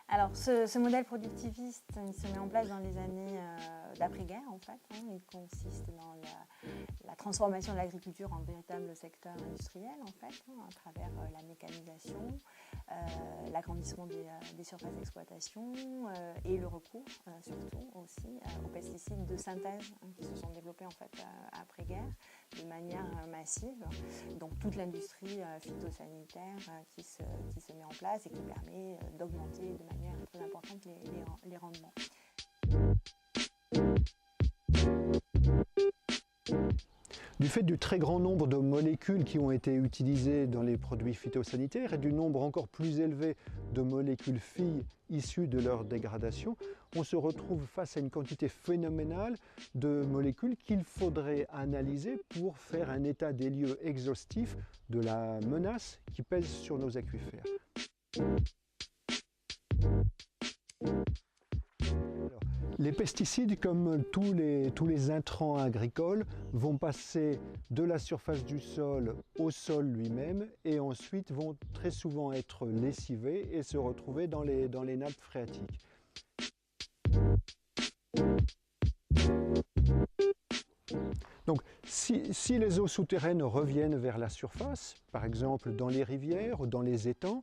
Alors, ce modèle productiviste, il se met en place dans les années d'après-guerre, en fait. Il consiste dans la transformation de l'agriculture en véritable secteur industriel, en fait, à travers la mécanisation, l'agrandissement des surfaces d'exploitation et le recours, surtout aussi, aux pesticides de synthèse qui se sont développés, en fait, après-guerre, de manière massive. Donc, toute l'industrie phytosanitaire qui se met en place et qui permet d'augmenter de manière très importante les rendements. Du fait du très grand nombre de molécules qui ont été utilisées dans les produits phytosanitaires et du nombre encore plus élevé de molécules filles issues de leur dégradation, on se retrouve face à une quantité phénoménale de molécules qu'il faudrait analyser pour faire un état des lieux exhaustif de la menace qui pèse sur nos aquifères. Les pesticides, comme tous les intrants agricoles, vont passer de la surface du sol au sol lui-même et ensuite vont très souvent être lessivés et se retrouver dans les nappes phréatiques. Donc, si les eaux souterraines reviennent vers la surface, par exemple dans les rivières ou dans les étangs,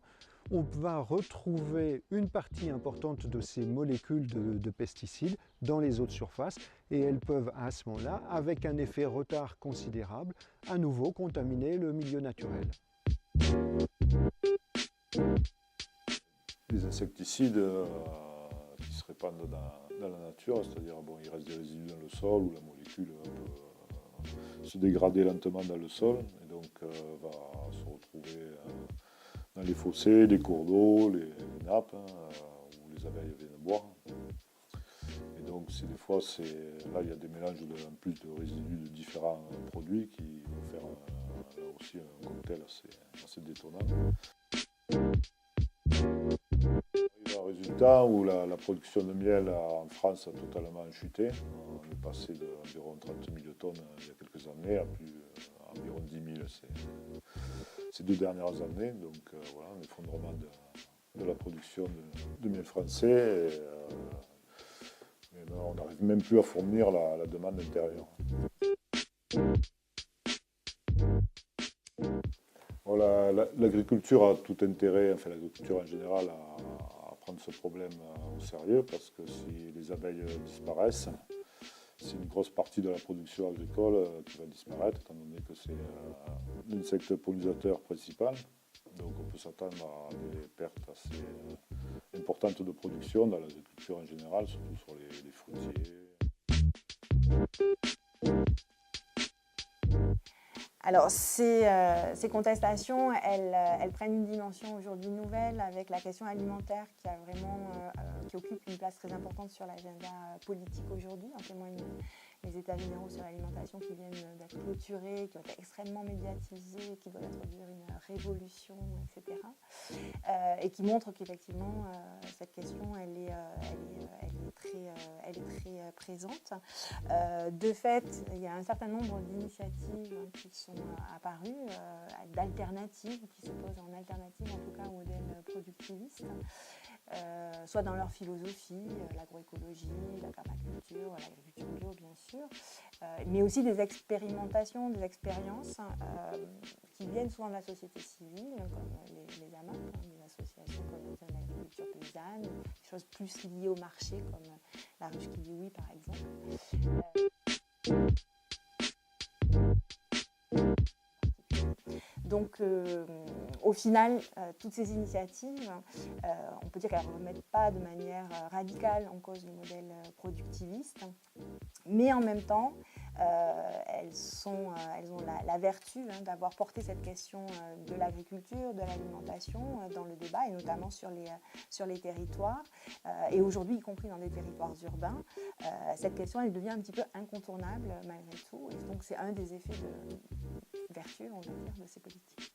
on va retrouver une partie importante de ces molécules de pesticides dans les eaux de surface et elles peuvent à ce moment-là, avec un effet retard considérable, à nouveau contaminer le milieu naturel. Les insecticides qui se répandent dans la nature, c'est-à-dire bon, il reste des résidus dans le sol où la molécule peut se dégrader lentement dans le sol et donc va se retrouver dans les fossés, les cours d'eau, les nappes où les abeilles viennent boire. Et donc des fois, là il y a des mélanges en plus de résidus de différents produits qui vont faire là aussi un cocktail assez détonnant. Un résultat où la production de miel en France a totalement chuté. On est passé d'environ 30 000 tonnes il y a quelques années à environ 10 000 ces 2 dernières années. Donc voilà, un effondrement de la production de miel français. Mais on n'arrive même plus à fournir la demande intérieure. Voilà, l'agriculture a tout intérêt, enfin l'agriculture en général, à prendre ce problème au sérieux parce que si les abeilles disparaissent, c'est une grosse partie de la production agricole qui va disparaître, étant donné que c'est l'insecte pollinisateur principal. Donc on peut s'attendre à des pertes assez importantes de production dans l'agriculture en général, surtout sur les fruitiers. Alors, ces contestations, elles prennent une dimension aujourd'hui nouvelle avec la question alimentaire qui occupe une place très importante sur l'agenda politique aujourd'hui. En témoignent les états généraux sur l'alimentation qui viennent d'être clôturés, qui ont été extrêmement médiatisés, qui doivent introduire une révolution, etc. Et qui montrent qu'effectivement, cette question, elle est très présente. De fait, il y a un certain nombre d'initiatives qui sont apparues, d'alternatives, qui se posent en alternative, en tout cas, au modèle productiviste, soit dans leur philosophie, l'agroécologie, la permaculture, l'agriculture bio, bien sûr, mais aussi des expérimentations, des expériences qui viennent souvent de la société civile, comme les AMAP, des associations communautaires de l'agriculture paysanne, des choses plus liées au marché, comme la ruche qui dit oui, par exemple. Donc, au final, toutes ces initiatives, on peut dire qu'elles ne remettent pas de manière radicale en cause le modèle productiviste, mais en même temps, elles ont la vertu d'avoir porté cette question de l'agriculture, de l'alimentation dans le débat, et notamment sur les territoires. Et aujourd'hui, y compris dans des territoires urbains, cette question, elle devient un petit peu incontournable malgré tout. Et donc, c'est un des effets de vertu, on va dire, de ces politiques.